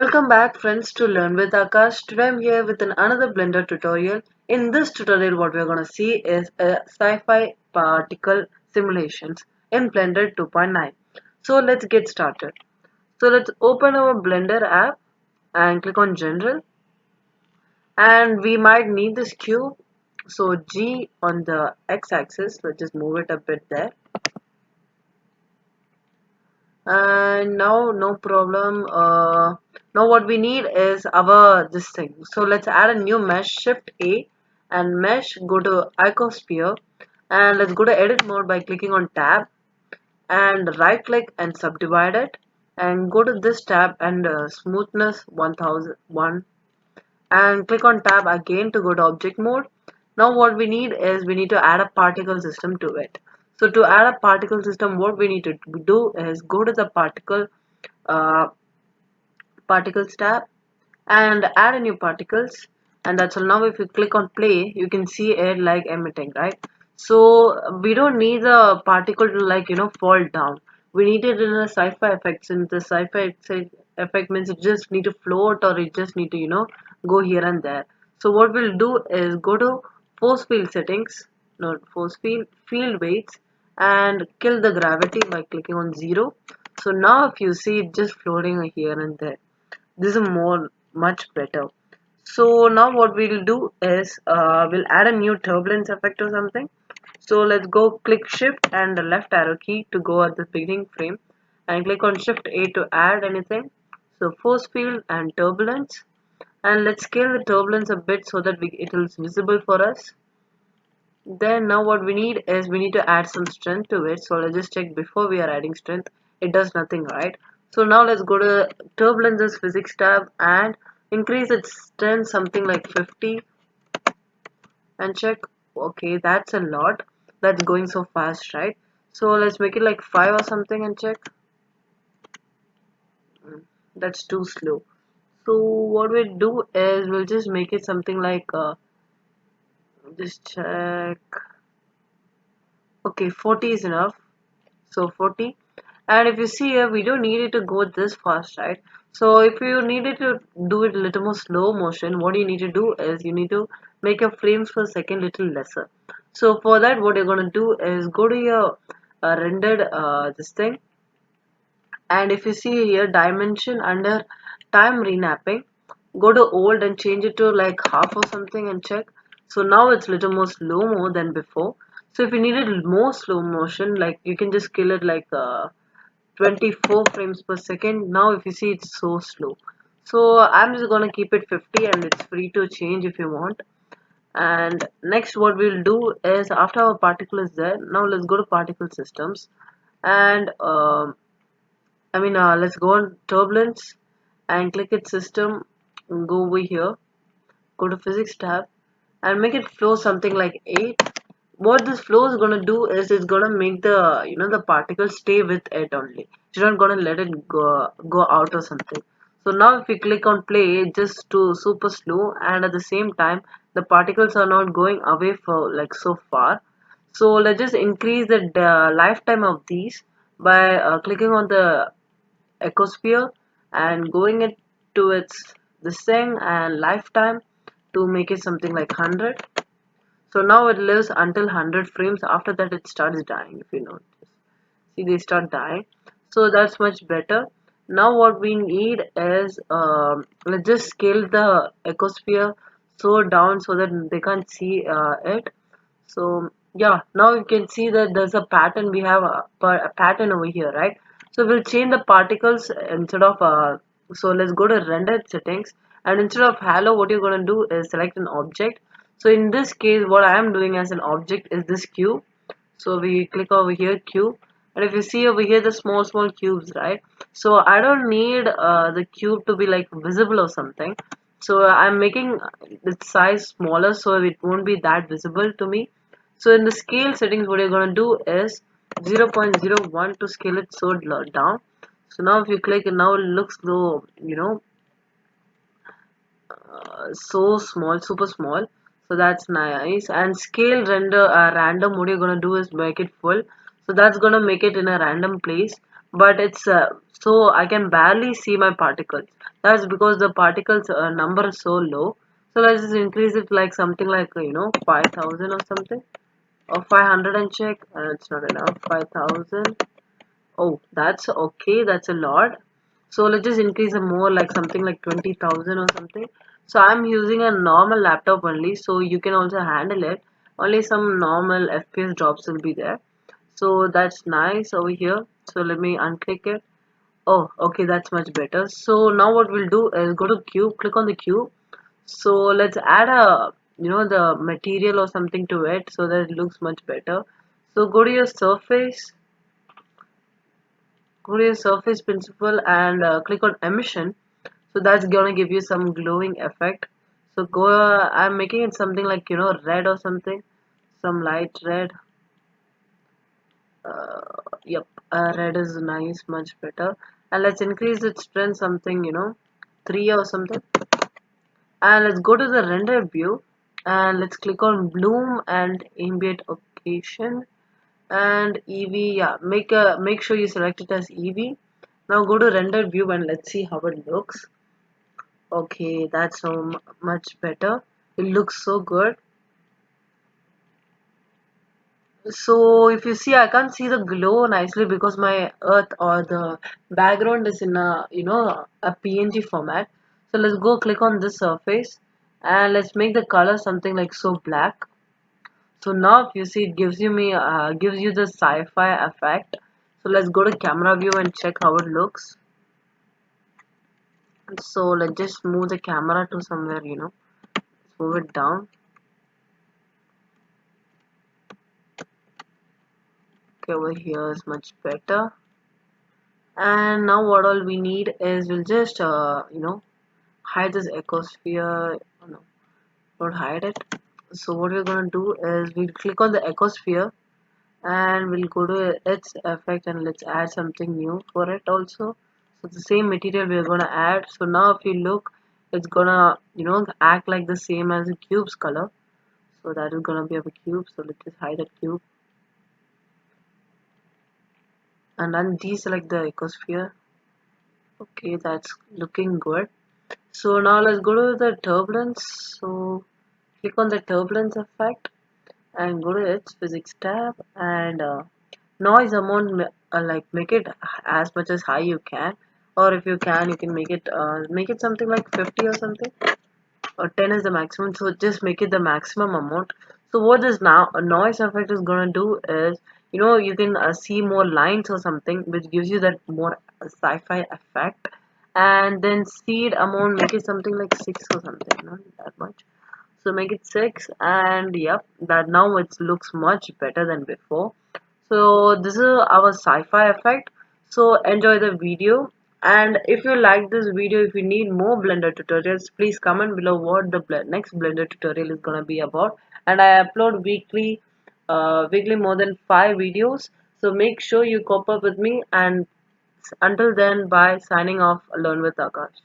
Welcome back friends to Learn with Akash. Today I'm here with another Blender tutorial. In this tutorial what we're going to see is a sci-fi particle simulations in Blender 2.9. So let's get started. So let's open our Blender app and click on General, and we might need this cube. So G on the x-axis, let's just move it a bit there. And now no problem. Now what we need is our this thing. So let's add a new mesh. Shift A and mesh, go to icosphere, and let's go to edit mode by clicking on tab and right click and subdivide it, and go to this tab and smoothness 1001, and click on tab again to go to object mode. Now what we need is we need to add a particle system to it. So to add a particle system, what we need to do is go to the uh, particles tab and add a new particles, and that's all. Now if you click on play, you can see it like emitting, right? So we don't need the particle to fall down. We need it in a sci-fi effect, since the effect means it just need to float, or it just need to go here and there. So what we'll do is go to force field settings, not force field weights, and kill the gravity by clicking on 0. So now if you see it just floating here and there, this is much better. So now what we'll do is we'll add a new turbulence effect or something. So let's go click shift and the left arrow key to go at the beginning frame, and click on shift A to add anything. So force field and turbulence, and let's scale the turbulence a bit so that it is visible for us. Then now what we need is we need to add some strength to it. So let's just check before we are adding strength. It does nothing, right? So now let's go to turbulences physics tab and increase its strength something like 50 and check. Okay, that's a lot. That's going so fast, right? So let's make it like 5 or something and check. That's too slow. So what we do is we'll just make it something like just check. Okay, 40 is enough. So 40. And if you see here, we don't need it to go this fast, right? So if you needed to do it a little more slow motion, what you need to do is you need to make your frames per second little lesser. So for that, what you're going to do is go to your rendered this thing, and if you see here dimension under time renapping, go to old and change it to like half or something and check. So now it's little more slow mo than before. So if you needed more slow motion, like you can just kill it like 24 frames per second. Now if you see it's so slow, so I'm just gonna keep it 50, and it's free to change if you want. And next what we'll do is, after our particle is there, now let's go to particle systems, and let's go on turbulence and click its system, go over here, go to physics tab and make it flow something like 8. What this flow is going to do is it's going to make the particle stay with it only. It's not going to let it go out or something. So now if you click on play, it just to super slow, and at the same time the particles are not going away for like so far. So let's just increase the lifetime of these by clicking on the ecosphere and going it to its this thing and lifetime to make it something like 100. So now it lives until 100 frames. After that it starts dying, if you notice. See, they start dying. So that's much better. Now what we need is let's just scale the ecosphere so down so that they can't see it. So yeah, now you can see that there's a pattern. We have a pattern over here, right? So we'll change the particles instead of so let's go to render settings, and instead of halo, what you're going to do is select an object. So in this case, what I am doing as an object is this cube. So we click over here, cube, and if you see over here the small cubes, right? So I don't need the cube to be like visible or something. So I'm making its size smaller so it won't be that visible to me. So in the scale settings, what you're going to do is 0.01 to scale it so down. So now if you click, and now it looks low, so small, super small. So that's nice. And scale render random, what you're gonna do is make it full. So that's gonna make it in a random place, but it's so I can barely see my particles. That's because the particles number is so low. So let's just increase it like something like 5,000 or something, or 500 and check. It's not enough. 5,000. Oh, that's okay. That's a lot. So let's just increase it more, like something like 20,000 or something. So I'm using a normal laptop only, so you can also handle it. Only some normal FPS drops will be there. So that's nice over here. So let me unclick it. Oh, okay, that's much better. So now what we'll do is go to cube, click on the cube. So let's add the material or something to it so that it looks much better. So go to your surface principle and click on emission. So that's gonna give you some glowing effect. So I'm making it something like red or something, some light red. Yep, red is nice, much better. And let's increase its strength something 3 or something. And let's go to the render view and let's click on bloom and ambient occasion and EV. Yeah, make sure you select it as EV. Now go to render view and let's see how it looks. Okay, that's so much better. It looks so good. So if you see, I can't see the glow nicely because my earth or the background is in a PNG format. So let's go click on this surface and let's make the color something like so black. So now if you see, it gives you the sci-fi effect. So let's go to camera view and check how it looks. So let's just move the camera to somewhere, let's move it down. Okay, over here is much better. And now what all we need is we'll just hide this ecosphere. Oh, no, don't hide it. So what we're gonna do is we'll click on the ecosphere and we'll go to its effect and let's add something new for it also. So the same material we're gonna add. So now if you look, it's gonna act like the same as the cube's color. So that is gonna be of a cube. So let's just hide that cube and then deselect the ecosphere. Okay, that's looking good. So now let's go to the turbulence. So click on the turbulence effect and go to its physics tab and noise amount, like make it as much as high you can, or if you can you can make it something like 50 or something, or 10 is the maximum. So just make it the maximum amount. So what this now a noise effect is gonna do is you can see more lines or something which gives you that more sci-fi effect. And then seed amount, make it something like 6 or something, not that much. So make it 6 and yep, that now it looks much better than before. So this is our sci-fi effect. So enjoy the video, and if you like this video, if you need more Blender tutorials, please comment below what the next Blender tutorial is gonna be about. And I upload weekly more than 5 videos. So make sure you cope up with me, and until then, bye, signing off, Learn with Akash.